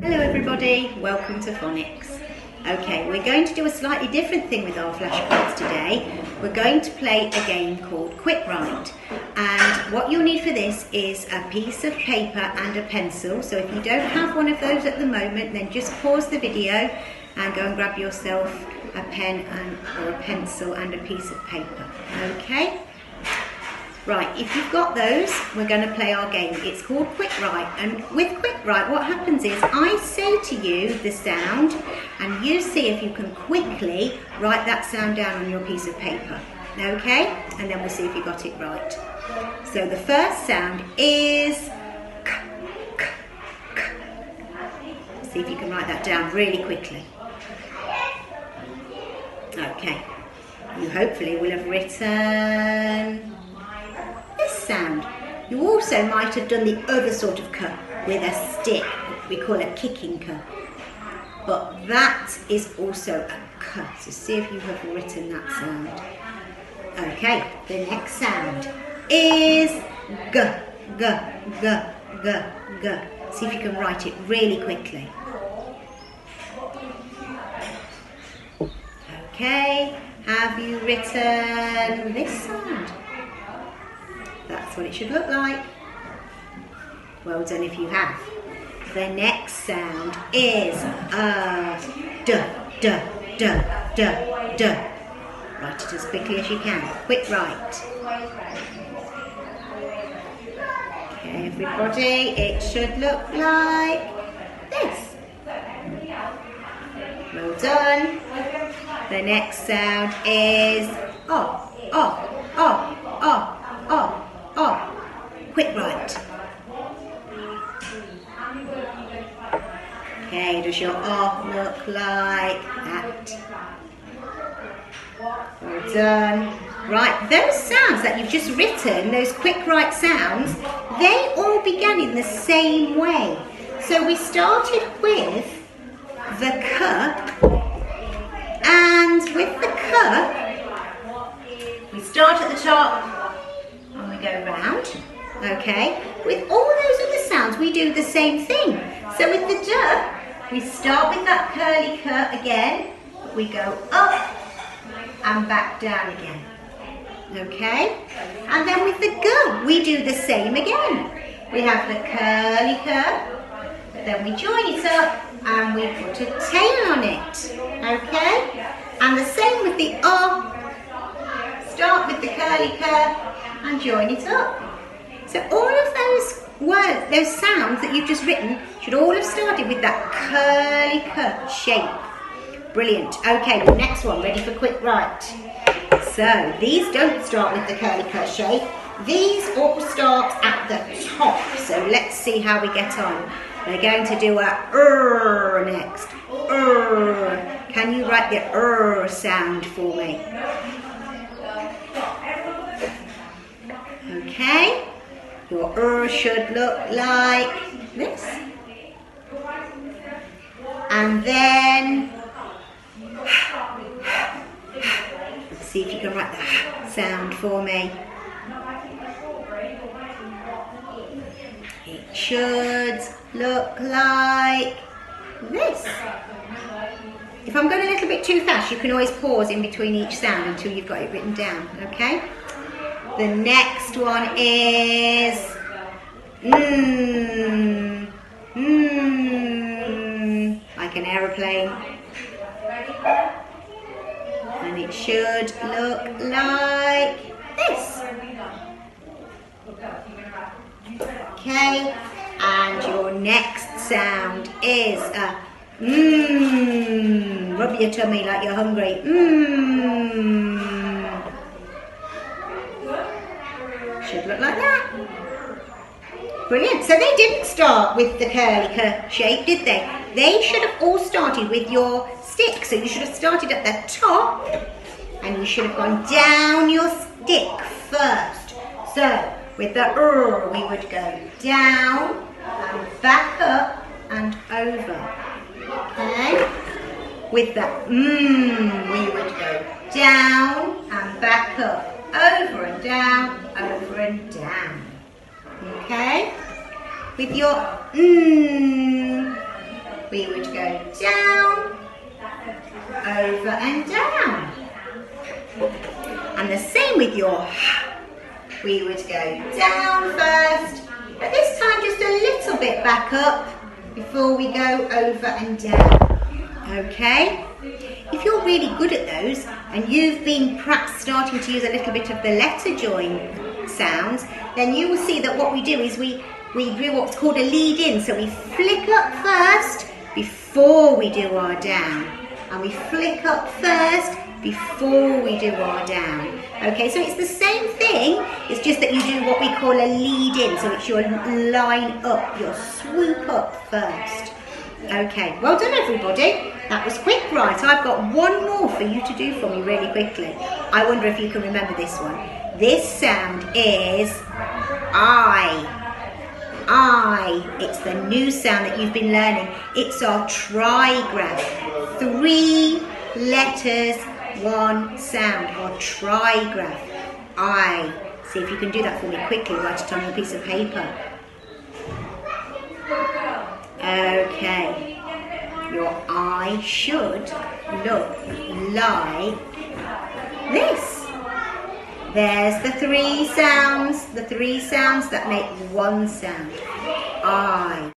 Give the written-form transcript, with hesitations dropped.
Hello everybody, welcome to phonics. Okay, we're going to do a slightly different thing with our flashcards today. We're going to play a game called Quick Write, and what you'll need for this is a piece of paper and a pencil. So if you don't have one of those at the moment, then just pause the video and go and grab yourself a pen or a pencil and a piece of paper. Okay? Right, if you've got those, we're going to play our game. It's called Quick Write, and with Quick Write what happens is I say to you the sound and you see if you can quickly write that sound down on your piece of paper. Okay? And then we'll see if you got it right. So the first sound is k, k, k. See if you can write that down really quickly. Okay. You hopefully will have written this sound. You also might have done the other sort of cut with a stick, we call a kicking cut. But that is also a cut. So see if you have written that sound. Okay, the next sound is g, g, g, g, g. See if you can write it really quickly. Okay, have you written this sound? That's what it should look like. Well done if you have. The next sound is d, d, d, d, d. Write it as quickly as you can. Quick write. Okay, everybody, it should look like this. Well done. The next sound is oh, oh, oh, oh, oh. Oh, quick write. Okay, does your oh look like that? Well done. Right, those sounds that you've just written, those quick write sounds, they all began in the same way. So we started with the k, and with the k, we start at the top, and we go round, okay? With all those other sounds, we do the same thing. So with the d, we start with that curly k again, but we go up and back down again, okay? And then with the g, we do the same again. We have the curly k, but then we join it up and we put a tail on it, okay? And the same with the o. Start with the curly k and join it up. So all of those words, those sounds that you've just written should all have started with that curly k shape. Brilliant. Okay, the next one, ready for quick write. So these don't start with the curly k shape. These all start at the top. So let's see how we get on. We're going to do a next. Can you write the sound for me? Okay, your should look like this. And then, let's see if you can write the sound for me. It should look like this. If I'm going a little bit too fast, you can always pause in between each sound until you've got it written down, okay? The next one is like an aeroplane, and it should look like this. Okay, and your next sound is a rub your tummy like you're hungry. Should look like that. Brilliant. So they didn't start with the curly k shape, did they? They should have all started with your stick. So you should have started at the top and you should have gone down your stick first. So with the we would go down and back up and over. Okay? With the we would go down and back up. Over and down, over and down. Okay? With your we would go down, over and down. And the same with your h. We would go down first, but this time just a little bit back up before we go over and down. Okay? If you're really good at those and you've been perhaps starting to use a little bit of the letter join sounds, then you will see that what we do is we do what's called a lead in. So we flick up first before we do our down. And we flick up first before we do our down. Okay, so it's the same thing, it's just that you do what we call a lead in. So it's your line up, your swoop up first. Okay, well done everybody. That was quick. Right, I've got one more for you to do for me really quickly. I wonder if you can remember this one. This sound is I. It's the new sound that you've been learning. It's our trigraph. 3 letters, 1 sound, our trigraph. I. See if you can do that for me quickly. Write it on a piece of paper. Okay. Your I should look like this. There's the 3 sounds that make 1 sound. I.